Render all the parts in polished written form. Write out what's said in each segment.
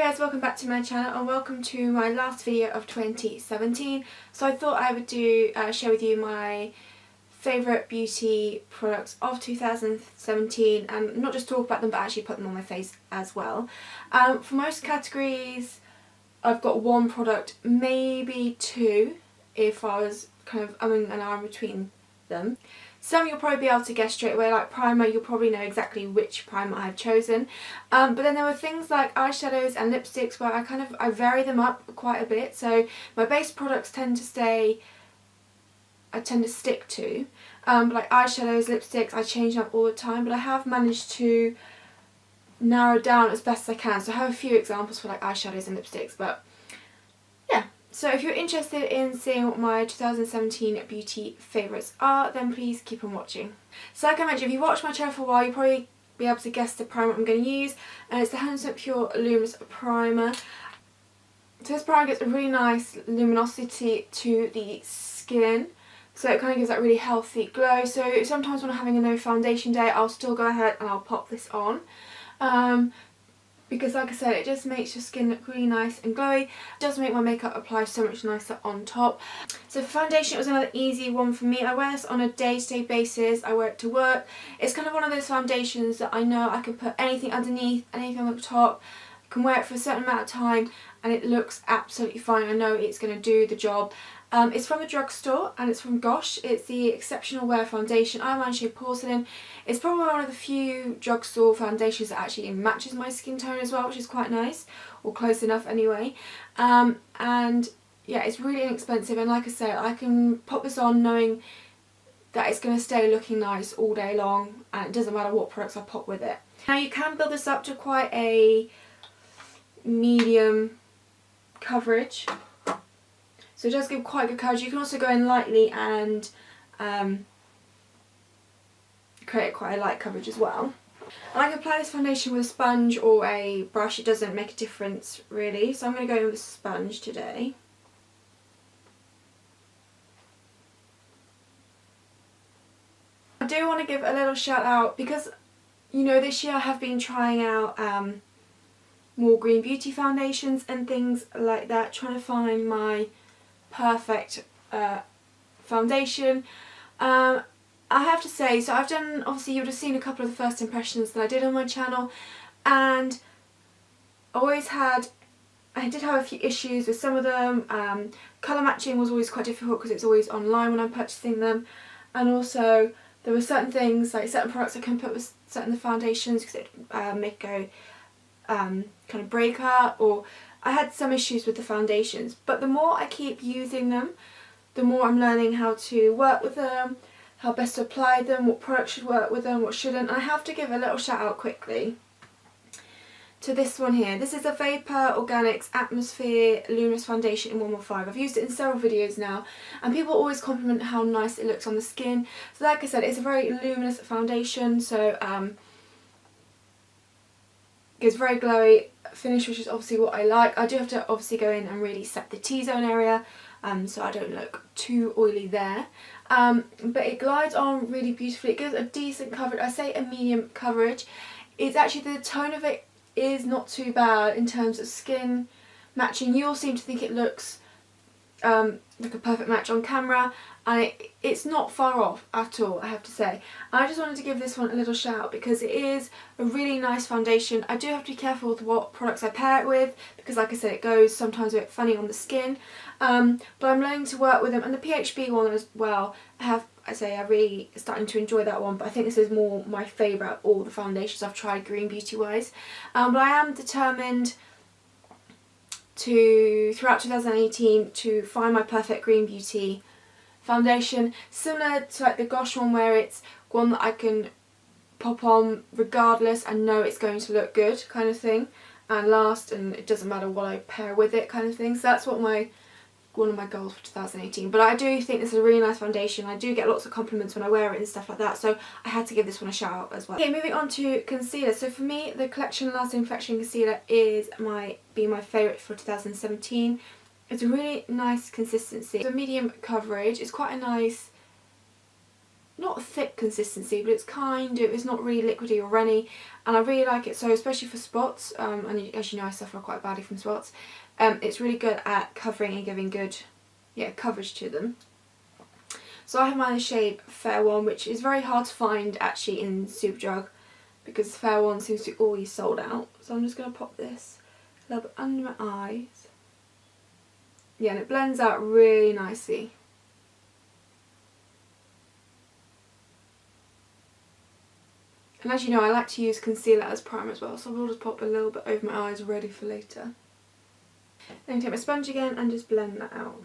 guys, welcome back to my channel and welcome to my last video of 2017. So I thought I would share with you my favourite beauty products of 2017 and not just talk about them but actually put them on my face as well. For most categories I've got one product, maybe two if I was kind of umming and ahhing between them. Some you'll probably be able to guess straight away, like primer, you'll probably know exactly which primer I've chosen. But then there were things like eyeshadows and lipsticks where I vary them up quite a bit. So my base products I tend to stick to. But like eyeshadows, lipsticks, I change up all the time. But I have managed to narrow down as best as I can. So I have a few examples for like eyeshadows and lipsticks, but yeah. So if you're interested in seeing what my 2017 beauty favourites are, then please keep on watching. So like I mentioned, if you watched my channel for a while, you'll probably be able to guess the primer I'm going to use, and it's the 100% Pure Luminous Primer. So this primer gives a really nice luminosity to the skin, so it kind of gives that really healthy glow. So sometimes when I'm having a no foundation day, I'll still go ahead and I'll pop this on. Because like I said, it just makes your skin look really nice and glowy. It does make my makeup apply so much nicer on top. So for foundation, it was another easy one for me. I wear this on a day-to-day basis. I wear it to work. It's kind of one of those foundations that I know I can put anything underneath, anything on the top. I can wear it for a certain amount of time and it looks absolutely fine. I know it's going to do the job. It's from the drugstore and it's from Gosh. It's the Exceptional Wear Foundation. I'm on shade Porcelain. It's probably one of the few drugstore foundations that actually matches my skin tone as well, which is quite nice, or close enough anyway. And yeah, it's really inexpensive, and like I said, I can pop this on knowing that it's going to stay looking nice all day long, and it doesn't matter what products I pop with it. Now you can build this up to quite a medium coverage. So it does give quite good coverage. You can also go in lightly and create quite a light coverage as well. And I can apply this foundation with a sponge or a brush. It doesn't make a difference really. So I'm going to go in with a sponge today. I do want to give a little shout out because, you know, this year I have been trying out more green beauty foundations and things like that, trying to find my perfect foundation. I have to say, so I've done, obviously you would have seen a couple of the first impressions that I did on my channel, and I did have a few issues with some of them. Colour matching was always quite difficult because it's always online when I'm purchasing them, and also there were certain things, like certain products I couldn't put with certain foundations because it would make it go kind of break up, or I had some issues with the foundations. But the more I keep using them, the more I'm learning how to work with them, how best to apply them, what products should work with them, what shouldn't. And I have to give a little shout out quickly to this one here. This is a Vapor Organics Atmosphere Luminous Foundation in 115. I've used it in several videos now and people always compliment how nice it looks on the skin. So like I said, it's a very luminous foundation, so it's very glowy finish, which is obviously what I like. I do have to obviously go in and really set the T-zone area so I don't look too oily there. But it glides on really beautifully. It gives a decent coverage. I say a medium coverage. It's actually, the tone of it is not too bad in terms of skin matching. You all seem to think it looks like a perfect match on camera, and it's not far off at all, I have to say. I just wanted to give this one a little shout because it is a really nice foundation. I do have to be careful with what products I pair it with because, like I said, it goes sometimes a bit funny on the skin, but I'm learning to work with them. And the PHB one as well, I'm really starting to enjoy that one, but I think this is more my favourite of all the foundations I've tried green beauty wise. But I am determined throughout 2018 to find my perfect green beauty foundation, similar to like the Gosh one, where it's one that I can pop on regardless and know it's going to look good kind of thing and last, and it doesn't matter what I pair with it kind of thing. So that's what one of my goals for 2018. But I do think this is a really nice foundation. I do get lots of compliments when I wear it and stuff like that, so I had to give this one a shout out as well. Okay, moving on to concealer. So for me, the Collection Lasting Perfection Concealer is my favourite for 2017. It's a really nice consistency. It's a medium coverage. It's quite a nice not a thick consistency, but it's not really liquidy or runny, and I really like it. So especially for spots, and as you know I suffer quite badly from spots, it's really good at covering and giving good coverage to them. So I have mine in the shade Fair One, which is very hard to find actually in Superdrug because Fair One seems to be always sold out. So I'm just going to pop this a little bit under my eyes. Yeah, and it blends out really nicely. And as you know, I like to use concealer as primer as well, so I will just pop a little bit over my eyes ready for later. Then take my sponge again and just blend that out.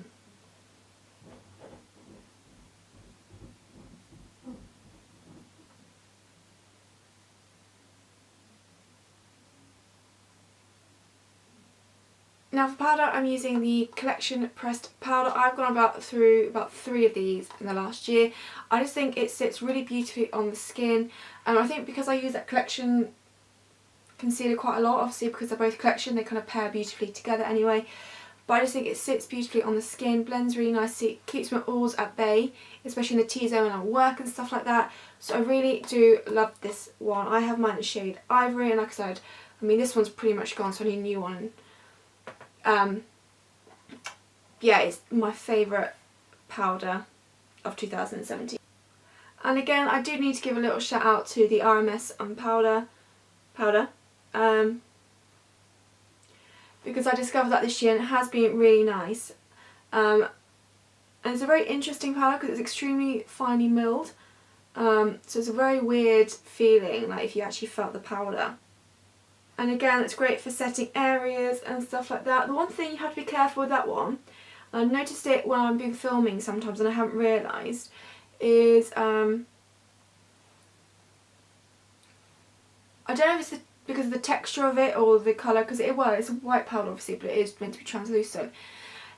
Now for powder, I'm using the Collection Pressed Powder. I've gone through about 3 of these in the last year. I just think it sits really beautifully on the skin. And I think because I use that Collection concealer quite a lot, obviously because they're both Collection, they kind of pair beautifully together anyway. But I just think it sits beautifully on the skin, blends really nicely, keeps my oils at bay, especially in the T-zone and at work and stuff like that. So I really do love this one. I have mine in the shade Ivory, and like I said, I mean this one's pretty much gone, so I need a new one. Yeah, it's my favourite powder of 2017. And again, I do need to give a little shout out to the RMS powder, because I discovered that this year and it has been really nice. And it's a very interesting powder because it's extremely finely milled, so it's a very weird feeling, like if you actually felt the powder. And again, it's great for setting areas and stuff like that. The one thing you have to be careful with that one, I've noticed it when I've been filming sometimes and I haven't realised, is I don't know if it's because of the texture of it or the colour, because it's a white powder obviously, but it is meant to be translucent.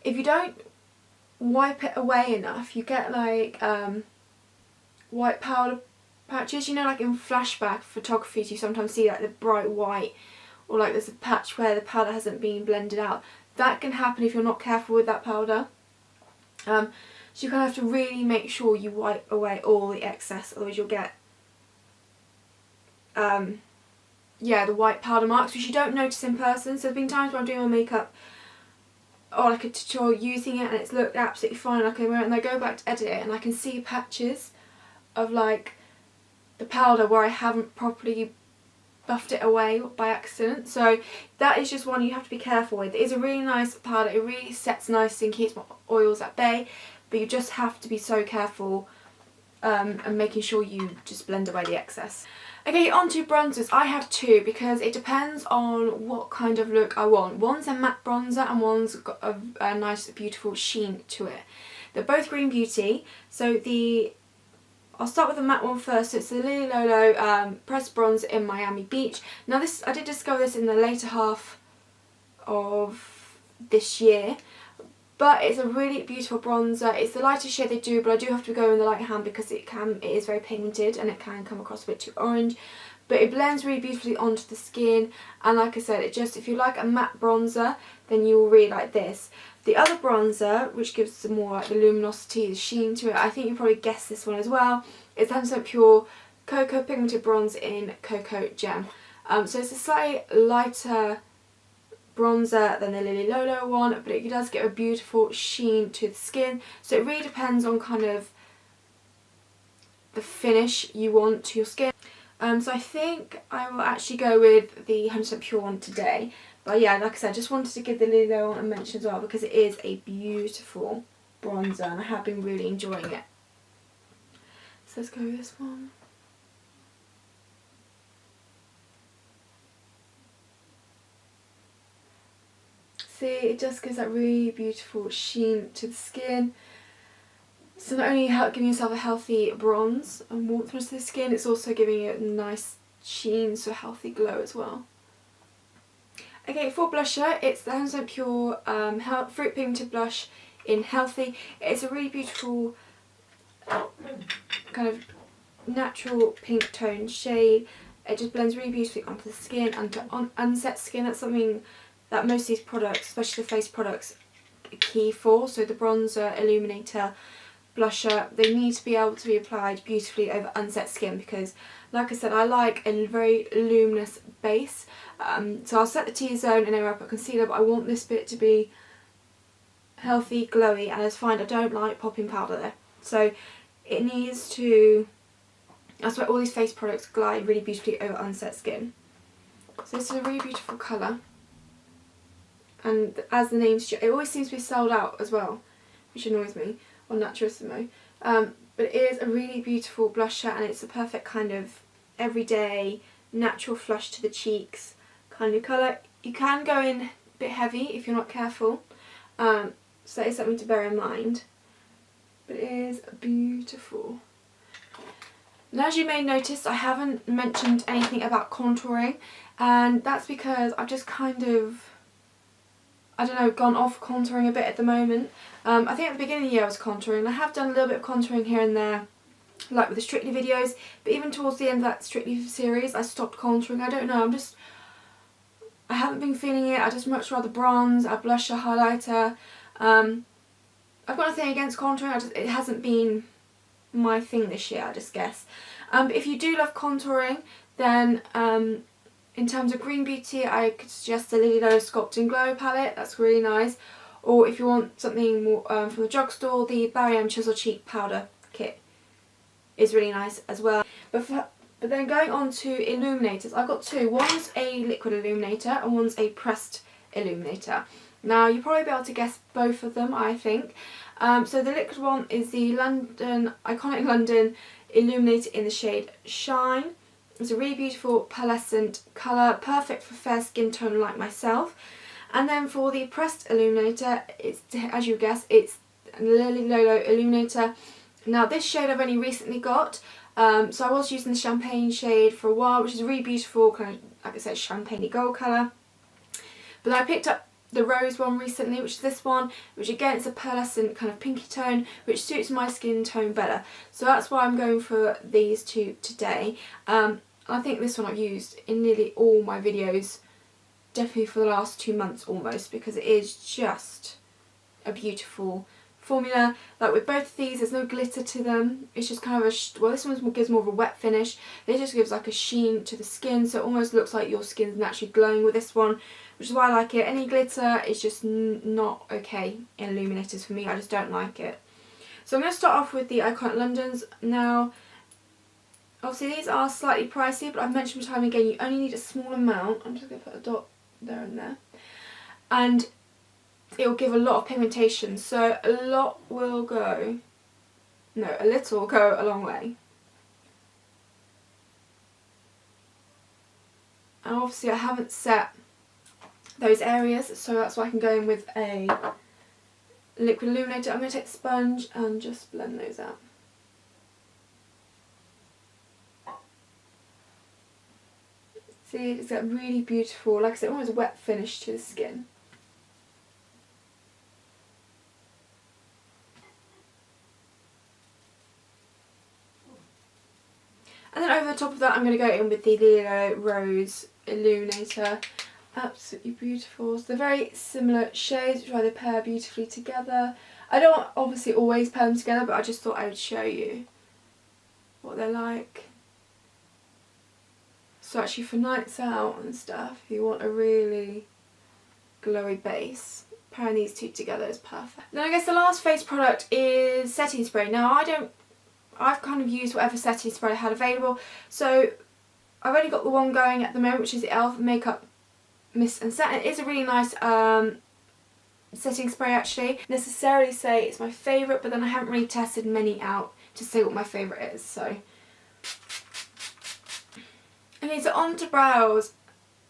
If you don't wipe it away enough, you get like white powder patches, you know, like in flashback photography you sometimes see like the bright white, or like there's a patch where the powder hasn't been blended out. That can happen if you're not careful with that powder. So you kind of have to really make sure you wipe away all the excess, otherwise you'll get the white powder marks, which you don't notice in person. So there's been times where I'm doing my makeup or like a tutorial using it and it's looked absolutely fine, and I go back to edit it and I can see patches of like the powder where I haven't properly buffed it away by accident. So that is just one you have to be careful with. It is a really nice powder, it really sets nicely and keeps my oils at bay, but you just have to be so careful and making sure you just blend away the excess. Okay, on to bronzers. I have 2 because it depends on what kind of look I want. One's a matte bronzer and one's got a nice beautiful sheen to it. They're both Green Beauty, so I'll start with the matte one first. So it's the Lily Lolo Pressed Bronzer in Miami Beach. Now this, I did discover this in the later half of this year, but it's a really beautiful bronzer. It's the lightest shade they do, but I do have to go in the light hand because it is very pigmented and it can come across a bit too orange. But it blends really beautifully onto the skin, and like I said, if you like a matte bronzer, then you will really like this. The other bronzer, which gives some more like the luminosity, the sheen to it, I think you probably guessed this one as well, it's 100% pure Cocoa Pigmented Bronze in Cocoa Gem. So it's a slightly lighter bronzer than the Lily Lolo one, but it does give a beautiful sheen to the skin. So it really depends on kind of the finish you want to your skin. So I think I will actually go with the 100% pure one today. But yeah, like I said, I just wanted to give the Lily Lolo one a mention as well because it is a beautiful bronzer and I have been really enjoying it. So let's go with this one. See, it just gives that really beautiful sheen to the skin. So not only giving yourself a healthy bronze and warmth to the skin, it's also giving it a nice sheen, so a healthy glow as well. Okay, for blusher, it's the 100% pure Fruit Pigmented Blush in Healthy. It's a really beautiful kind of natural pink tone shade. It just blends really beautifully onto the skin and to unset skin. That's something that most of these products, especially the face products, are key for. So the bronzer, illuminator, blusher, they need to be able to be applied beautifully over unset skin because, like I said, I like a very luminous base. So I'll set the T-zone and then I'll put concealer, but I want this bit to be healthy, glowy, and as find I don't like popping powder there. So it needs to, that's why all these face products glide really beautifully over unset skin. So this is a really beautiful colour. And as the name suggests, it always seems to be sold out as well, which annoys me, on Naturissimo. But it is a really beautiful blusher and it's a perfect kind of everyday, natural flush to the cheeks kind of colour. You can go in a bit heavy if you're not careful, so that is something to bear in mind. But it is beautiful. And as you may notice, I haven't mentioned anything about contouring, and that's because I've just kind of, I don't know, gone off contouring a bit at the moment. I think at the beginning of the year I was contouring. I have done a little bit of contouring here and there, like with the Strictly videos, but even towards the end of that Strictly series I stopped contouring. I don't know, I haven't been feeling it. I just much rather bronze, a blusher, highlighter. I've got nothing against contouring, it hasn't been my thing this year, I just guess. But if you do love contouring, then in terms of green beauty, I could suggest the Lily Low Sculpt and Glow palette. That's really nice. Or if you want something more from the drugstore, the Barry M Chisel Cheek powder kit is really nice as well. But then going on to illuminators, I've got two. One's a liquid illuminator and one's a pressed illuminator. Now you'll probably be able to guess both of them, I think. So the liquid one is the Iconic London Illuminator in the shade Shine. It's a really beautiful pearlescent colour, perfect for fair skin tone like myself. And then for the pressed illuminator, it's, as you guess, it's Lily Lolo Illuminator. Now this shade I've only recently got, so I was using the champagne shade for a while, which is really beautiful, kind of, like I said, champagne gold colour. But I picked up the rose one recently, which is this one, which again is a pearlescent kind of pinky tone, which suits my skin tone better. So that's why I'm going for these two today. I think this one I've used in nearly all my videos, definitely for the last 2 months almost, because it is just a beautiful formula. Like with both of these, there's no glitter to them. It's just kind of a, well, this one gives more of a wet finish. It just gives like a sheen to the skin, so it almost looks like your skin's naturally glowing with this one, which is why I like it. Any glitter is just not okay in illuminators for me. I just don't like it. So I'm going to start off with the Iconic Londons. Now, obviously these are slightly pricey, but I've mentioned time and again, you only need a small amount. I'm just going to put a dot there and there. And it will give a lot of pigmentation, so a lot will go, no, a little will go a long way. And obviously I haven't set those areas, so that's why I can go in with a liquid illuminator. I'm going to take the sponge and just blend those out. See, it's got really beautiful, like I said, almost wet finish to the skin. And then over the top of that, I'm going to go in with the Lilo Rose Illuminator. Absolutely beautiful. So they're very similar shades, which is why they pair beautifully together. I don't obviously always pair them together, but I just thought I would show you what they're like. So actually for nights out and stuff, if you want a really glowy base, pairing these two together is perfect. Then I guess the last face product is setting spray. Now I've kind of used whatever setting spray I had available, so I've only got the one going at the moment, which is the e.l.f. Makeup Mist and Set. It is a really nice setting spray actually. Necessarily say it's my favourite, but then I haven't really tested many out to say what my favourite is, so. Okay, so on to brows.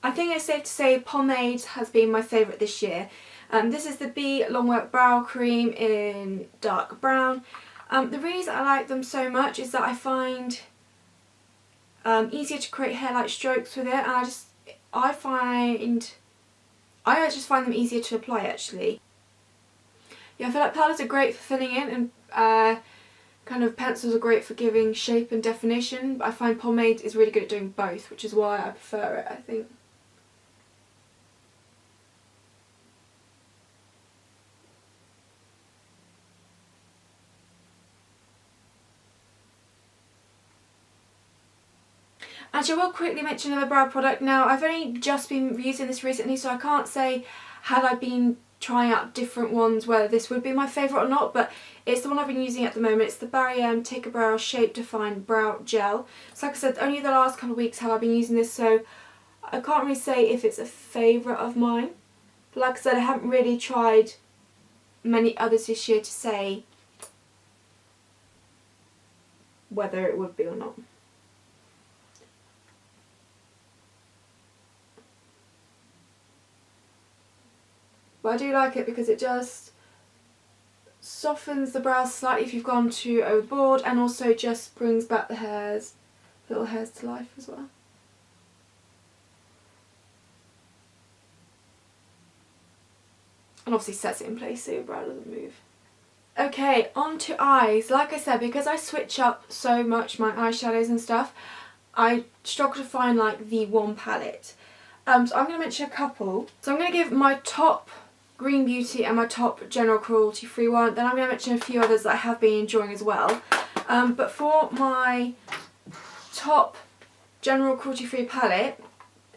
I think it's safe to say pomade has been my favourite this year. This is the Be Longwear Brow Cream in dark brown. The reason I like them so much is that I find easier to create hair-like strokes with it, and I just find them easier to apply actually. Yeah, I feel like powders are great for filling in, and kind of pencils are great for giving shape and definition, but I find pomade is really good at doing both, which is why I prefer it, I think. Actually, I will quickly mention another brow product. Now, I've only just been using this recently, so I can't say had I been trying out different ones whether this would be my favourite or not, but it's the one I've been using at the moment. It's the Barry Take a Brow Shape Define Brow Gel. So like I said, only the last couple of weeks have I been using this, so I can't really say if it's a favourite of mine. But like I said, I haven't really tried many others this year to say whether it would be or not. But I do like it because it just softens the brows slightly if you've gone too overboard, and also just brings back the hairs, little hairs to life as well. And obviously sets it in place so your brow doesn't move. Okay, on to eyes. Like I said, because I switch up so much my eyeshadows and stuff, I struggle to find like the one palette. So I'm going to mention a couple. So I'm going to give my top Green Beauty and my top general cruelty free one. Then I'm going to mention a few others that I have been enjoying as well. But for my top general cruelty free palette,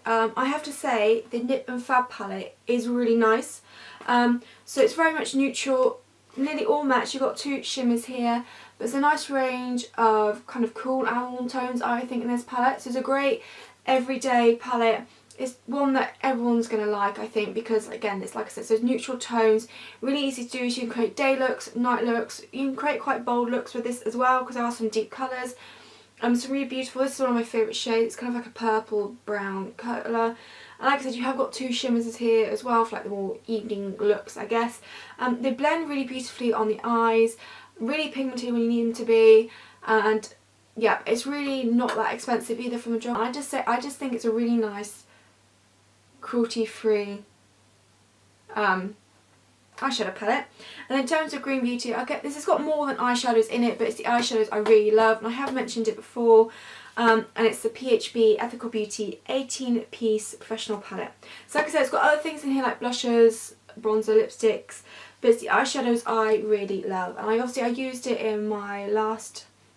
I have to say the Nip and Fab palette is really nice. So it's very much neutral, nearly all matte. You've got two shimmers here, but it's a nice range of kind of cool and warm tones, I think, in this palette. So it's a great everyday palette. It's one that everyone's going to like, I think, because again, it's like I said, so it's neutral tones, really easy to do. So you can create day looks, night looks, you can create quite bold looks with this as well, because there are some deep colours. It's really beautiful. This is one of my favourite shades. It's kind of like a purple brown colour. And like I said, you have got two shimmers here as well for like the more evening looks, I guess. They blend really beautifully on the eyes, really pigmented when you need them to be, and yeah, it's really not that expensive either from a drop. I just think it's a really nice cruelty-free eyeshadow palette. And in terms of Green Beauty, this has got more than eyeshadows in it, but it's the eyeshadows I really love, and I have mentioned it before. And it's the PHB Ethical Beauty 18-piece professional palette. So like I said, it's got other things in here like blushers, bronzer, lipsticks, but it's the eyeshadows I really love. And I used it in my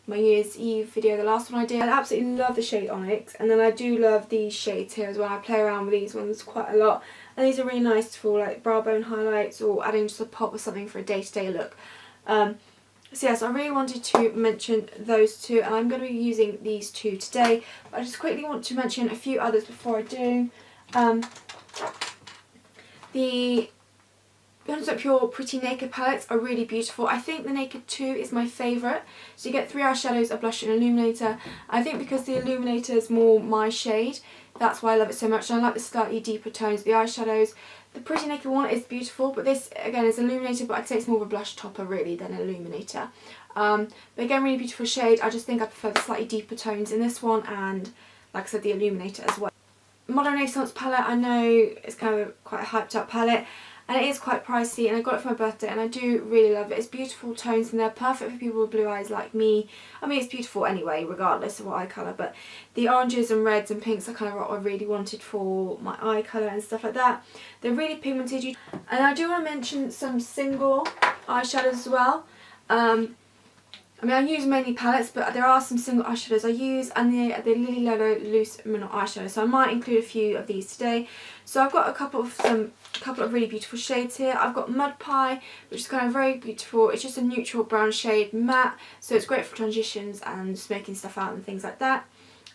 Year's Eve video, the last one I did. I absolutely love the shade Onyx, and then I do love these shades here as well. I play around with these ones quite a lot, and these are really nice for like brow bone highlights or adding just a pop or something for a day-to-day look. So yes, I really wanted to mention those two, and I'm going to be using these two today. But I just quickly want to mention a few others before I do. The Beyond Pure Pretty Naked palettes are really beautiful. I think the Naked 2 is my favourite. So you get 3 eyeshadows, a blush and an illuminator. I think because the illuminator is more my shade, that's why I love it so much. And I like the slightly deeper tones of the eyeshadows. The Pretty Naked one is beautiful, but this again is illuminator, but I'd say it's more of a blush topper really than an illuminator. But again, really beautiful shade. I just think I prefer the slightly deeper tones in this one, and like I said, the illuminator as well. Modern Renaissance palette, I know it's kind of quite a hyped up palette, and it is quite pricey, and I got it for my birthday and I do really love it. It's beautiful tones and they're perfect for people with blue eyes like me. I mean, it's beautiful anyway regardless of what eye colour, but the oranges and reds and pinks are kind of what I really wanted for my eye colour and stuff like that. They're really pigmented. And I do want to mention some single eyeshadows as well. I mean, I use mainly palettes, but there are some single eyeshadows I use, and the Lily Lolo Loose Mineral eyeshadow. So I might include a few of these today. So I've got a couple of really beautiful shades here. I've got Mud Pie, which is kind of very beautiful. It's just a neutral brown shade, matte, so it's great for transitions and just making stuff out and things like that.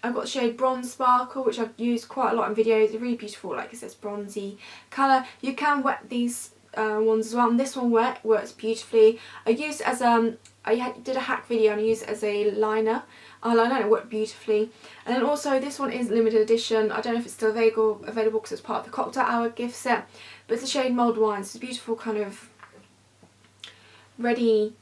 I've got the shade Bronze Sparkle, which I've used quite a lot in videos. It's really beautiful, like it says, bronzy colour. You can wet these ones as well, and this one works beautifully. I used it as I did a hack video and I used it as a eyeliner, and it worked beautifully. And then also this one is limited edition. I don't know if it's still available because it's part of the Cocktail Hour gift set, but it's the shade Mulled Wine. It's a beautiful kind of ready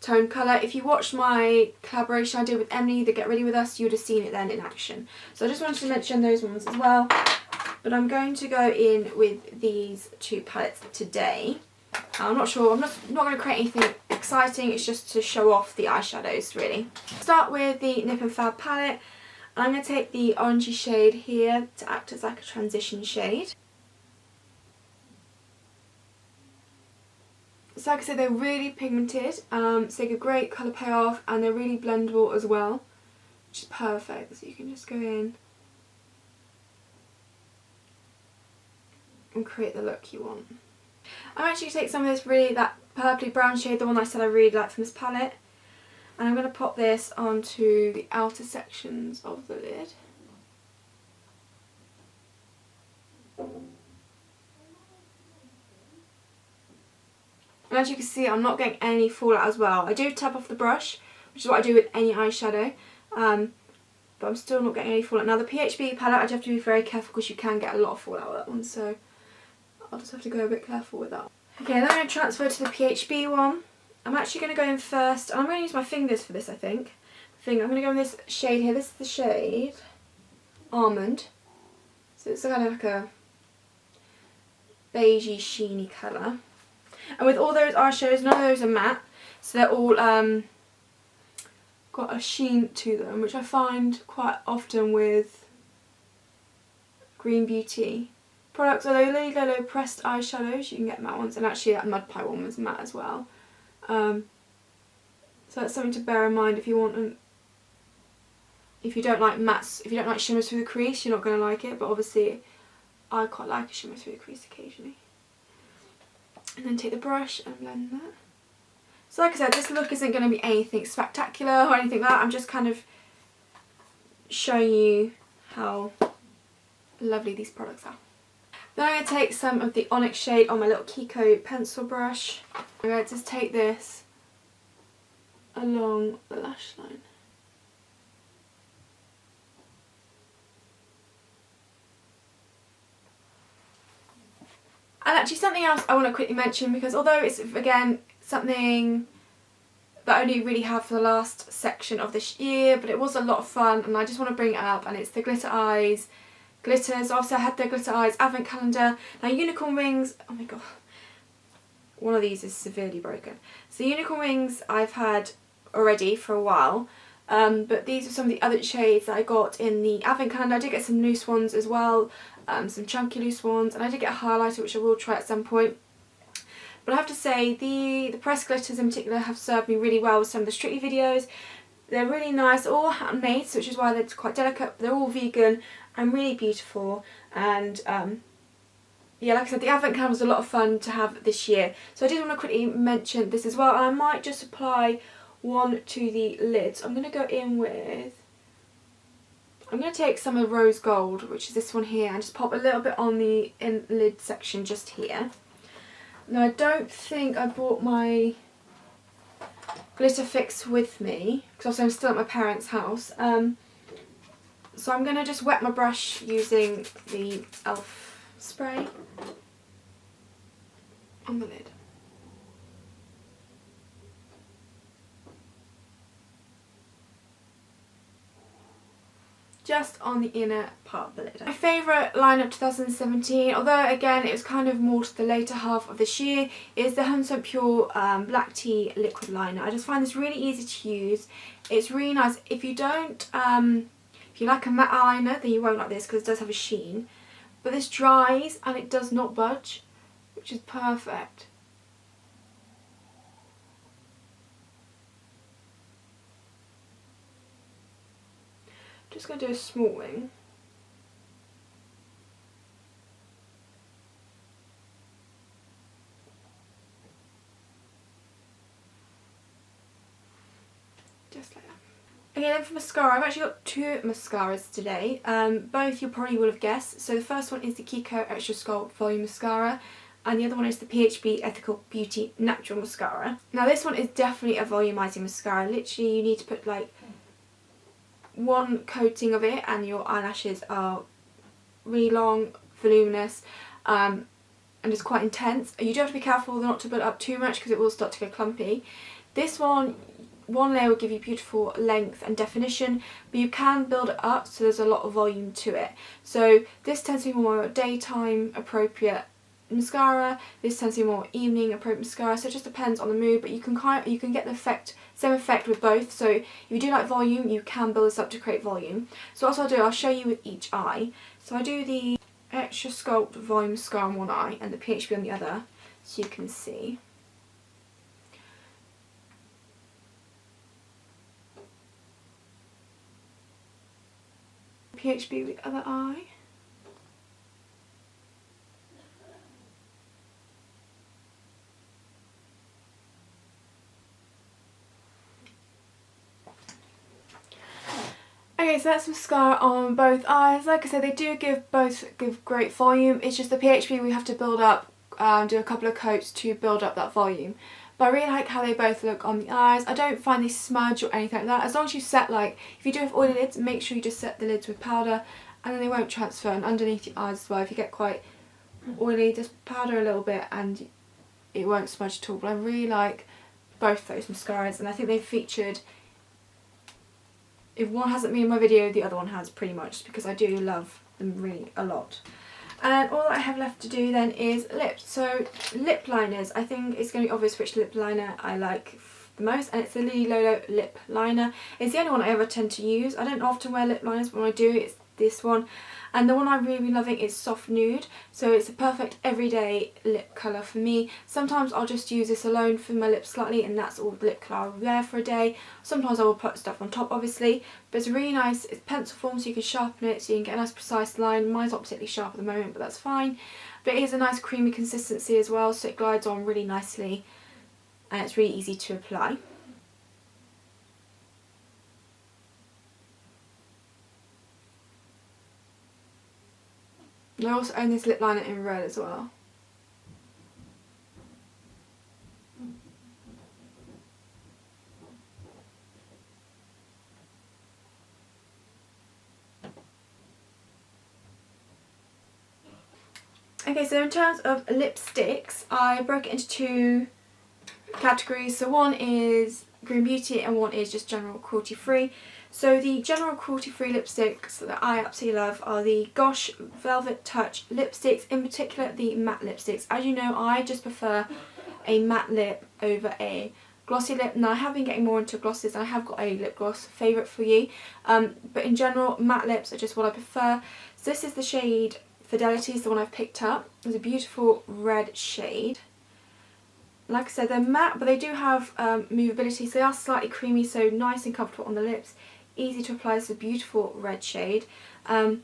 tone colour. If you watched my collaboration I did with Emily, the Get Ready With Us, you would have seen it then in action. So I just wanted to mention those ones as well. But I'm going to go in with these two palettes today. I'm not sure, I'm not going to create anything exciting, it's just to show off the eyeshadows really. Start with the Nip and Fab palette. I'm going to take the orangey shade here to act as like a transition shade. So like I said, they're really pigmented, so they give great colour payoff, and they're really blendable as well. which is perfect. So you can just go in and create the look you want. I'm actually going to take some of this really, that purpley brown shade, the one I said I really like from this palette, and I'm going to pop this onto the outer sections of the lid. And as you can see, I'm not getting any fallout as well. I do tap off the brush, which is what I do with any eyeshadow, but I'm still not getting any fallout. Now the PHB palette, I do have to be very careful because you can get a lot of fallout with that one, so I'll just have to go a bit careful with that. Okay, then I'm going to transfer to the PHB one. I'm actually going to go in first, and I'm going to use my fingers for this, I think. I'm going to go in this shade here. This is the shade Almond. So it's kind of like a beigey, sheeny colour. And with all those eyeshadows, none of those are matte, so they're all got a sheen to them, which I find quite often with Green Beauty products. Although Lily Low pressed eyeshadows, you can get matte ones, and actually that Mud Pie one was matte as well. So that's something to bear in mind if you want if you don't like mattes, if you don't like shimmers through the crease, you're not going to like it, but obviously I quite like a shimmer through the crease occasionally. And then take the brush and blend that. So like I said, this look isn't going to be anything spectacular or anything like that. I'm just kind of showing you how lovely these products are. Then I'm going to take some of the Onyx shade on my little Kiko pencil brush. I'm going to just take this along the lash line. And actually something else I want to quickly mention, because although it's again something that I only really have for the last section of this year, but it was a lot of fun and I just want to bring it up, and it's the Glitter Eyes glitters. Obviously I had the Glitter Eyes advent calendar. Now unicorn wings, oh my god, one of these is severely broken. So unicorn wings I've had already for a while, but these are some of the other shades that I got in the advent calendar. I did get some loose ones as well, some chunky loose ones, and I did get a highlighter which I will try at some point. But I have to say the pressed glitters in particular have served me really well with some of the Strictly videos. They're really nice, all handmade, so which is why they're quite delicate. They're all vegan and really beautiful, and yeah, like I said, the advent calendar was a lot of fun to have this year. So I did want to quickly mention this as well, and I might just apply one to the lids. I'm going to go in with, I'm going to take some of Rose Gold, which is this one here, and just pop a little bit on the lid section just here. Now I don't think I brought my glitter fix with me, because obviously I'm still at my parents' house. So I'm going to just wet my brush using the e.l.f. spray on the lid. Just on the inner part of the lid. My favourite line of 2017, although again it was kind of more to the later half of this year, is the 100% Pure Black Tea Liquid Liner. I just find this really easy to use. It's really nice. If you don't, if you like a matte eyeliner, then you won't like this because it does have a sheen. But this dries and it does not budge, which is perfect. Just going to do a small wing. Just like that. Okay, then for mascara, I've actually got two mascaras today. Both you probably would have guessed. So the first one is the Kiko Extra Sculpt Volume Mascara, and the other one is the PHB Ethical Beauty Natural Mascara. Now this one is definitely a volumizing mascara. Literally you need to put like one coating of it and your eyelashes are really long, voluminous, and it's quite intense. You do have to be careful not to build up too much because it will start to get clumpy. This one layer will give you beautiful length and definition, but you can build it up so there's a lot of volume to it. So this tends to be more daytime appropriate mascara, this tends to be more evening appropriate mascara, so it just depends on the mood, but you can get the same effect with both. So if you do like volume, you can build this up to create volume. So what I'll do, I'll show you with each eye. So I do the Extra Sculpt Volume Mascara on one eye and the PHB on the other, so you can see. PHB with the other eye. Okay, so that's mascara on both eyes. Like I said, they do both give great volume. It's just the PHB we have to build up, do a couple of coats to build up that volume. But I really like how they both look on the eyes. I don't find they smudge or anything like that. As long as you set, like, if you do have oily lids, make sure you just set the lids with powder and then they won't transfer. And underneath your eyes as well, if you get quite oily, just powder a little bit and it won't smudge at all. But I really like both those mascaras, and I think they've featured, if one hasn't been in my video, the other one has pretty much, because I do love them really a lot. And all that I have left to do then is lips. So lip liners, I think it's going to be obvious which lip liner I like the most, and it's the Lily Lolo lip liner. It's the only one I ever tend to use. I don't often wear lip liners, but when I do, it's this one. And the one I'm really loving is Soft Nude, so it's a perfect everyday lip colour for me. Sometimes I'll just use this alone for my lips slightly, and that's all the lip colour I'll wear for a day. Sometimes I will put stuff on top, obviously, but it's really nice. It's pencil form, so you can sharpen it, so you can get a nice precise line. Mine's not particularly sharp at the moment, but that's fine. But it is a nice creamy consistency as well, so it glides on really nicely, and it's really easy to apply. I also own this lip liner in red as well. Okay, so in terms of lipsticks, I broke it into two categories. So one is Green Beauty and one is just general cruelty free. So the general cruelty free lipsticks that I absolutely love are the Gosh Velvet Touch lipsticks, in particular the matte lipsticks. As you know, I just prefer a matte lip over a glossy lip. Now I have been getting more into glosses, and I have got a lip gloss favourite for you, but in general matte lips are just what I prefer. So this is the shade Fidelity, is the one I've picked up. It's a beautiful red shade. Like I said, they're matte, but they do have movability, so they are slightly creamy, so nice and comfortable on the lips. Easy to apply. It's a beautiful red shade, and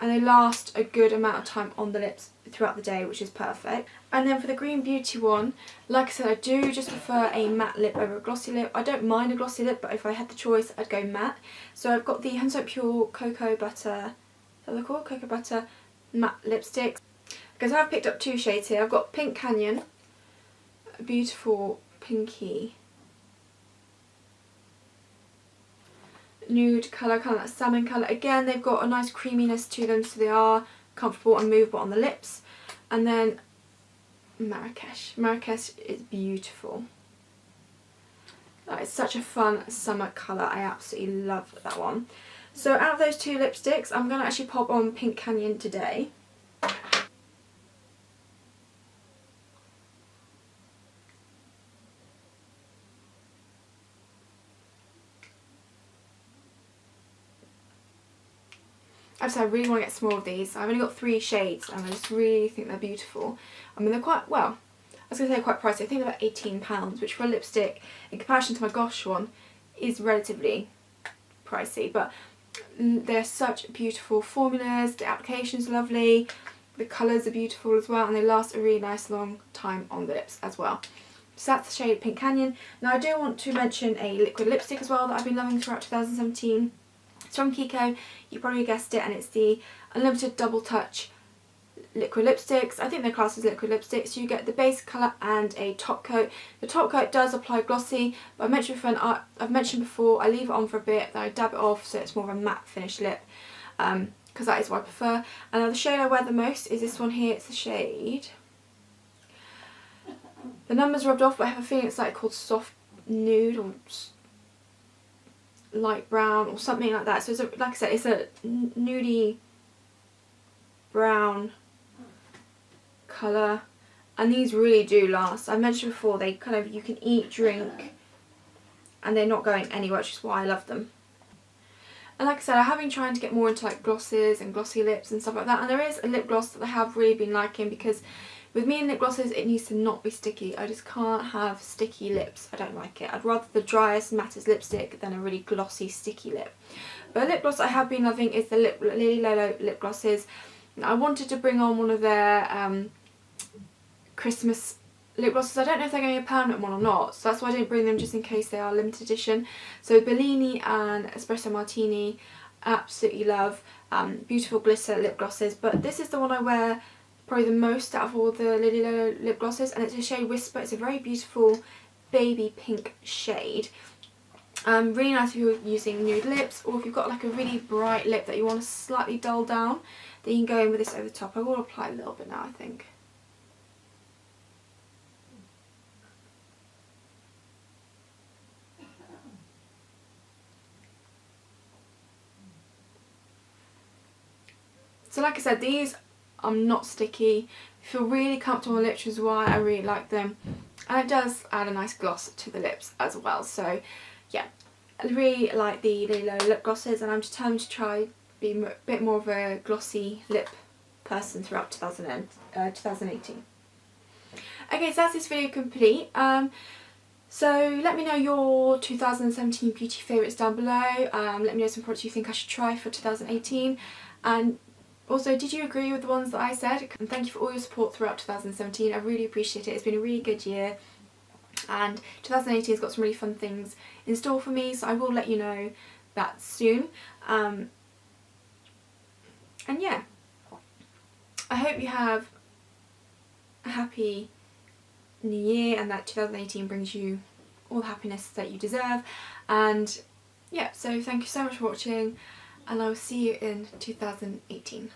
they last a good amount of time on the lips throughout the day, which is perfect. And then for the Green Beauty one, like I said, I do just prefer a matte lip over a glossy lip. I don't mind a glossy lip, but if I had the choice, I'd go matte. So I've got the 100% Pure Cocoa Butter, is that what they're called? Cocoa Butter matte lipsticks. Because I've picked up two shades here. I've got Pink Canyon, a beautiful pinky nude colour, kind of like salmon colour. Again, they've got a nice creaminess to them, so they are comfortable and movable on the lips. And then Marrakesh. Marrakesh is beautiful. That is such a fun summer colour. I absolutely love that one. So out of those two lipsticks, I'm going to actually pop on Pink Canyon today. I really want to get some more of these. I've only got 3 shades and I just really think they're beautiful. I mean, they're quite, well, I was going to say quite pricey. I think they're about £18, which for a lipstick, in comparison to my Gosh one, is relatively pricey. But they're such beautiful formulas, the application's lovely, the colours are beautiful as well, and they last a really nice long time on the lips as well. So that's the shade Pink Canyon. Now I do want to mention a liquid lipstick as well that I've been loving throughout 2017. It's from Kiko, you probably guessed it, and it's the Unlimited Double Touch liquid lipsticks. I think they're classed as liquid lipsticks. You get the base colour and a top coat. The top coat does apply glossy, but I've mentioned before, I leave it on for a bit, then I dab it off so it's more of a matte finish lip, because that is what I prefer. And now the shade I wear the most is this one here. It's the shade, the number's rubbed off, but I have a feeling it's like called Soft Nude or light brown or something like that. So it's like I said, it's a nudie brown colour, and these really do last. I mentioned before, they kind of, you can eat, drink, and they're not going anywhere, which is why I love them. And like I said, I have been trying to get more into like glosses and glossy lips and stuff like that, and there is a lip gloss that I have really been liking, because with me and lip glosses, it needs to not be sticky. I just can't have sticky lips. I don't like it. I'd rather the driest, mattest lipstick than a really glossy, sticky lip. But lip gloss I have been loving is the Lily Lolo lip glosses. I wanted to bring on one of their Christmas lip glosses. I don't know if they're going to be a permanent one or not, so that's why I didn't bring them, just in case they are limited edition. So Bellini and Espresso Martini, absolutely love. Beautiful glitter lip glosses, but this is the one I wear probably the most out of all the Lily Lolo lip glosses, and it's a shade Whisper. It's a very beautiful baby pink shade. Really nice if you're using nude lips, or if you've got like a really bright lip that you want to slightly dull down, then you can go in with this over the top. I will apply a little bit now, I think. So like I said, these are not sticky, feel really comfortable on the lips, which is why I really like them, and it does add a nice gloss to the lips as well. So yeah, I really like the Lily Lolo lip glosses, and I'm determined to try be a bit more of a glossy lip person throughout 2018. Okay, so that's this video complete. So let me know your 2017 beauty favourites down below. Let me know some products you think I should try for 2018, and also, did you agree with the ones that I said? And thank you for all your support throughout 2017. I really appreciate it. It's been a really good year, and 2018 has got some really fun things in store for me, so I will let you know that soon. And yeah, I hope you have a happy new year, and that 2018 brings you all the happiness that you deserve. And yeah, so thank you so much for watching, and I will see you in 2018.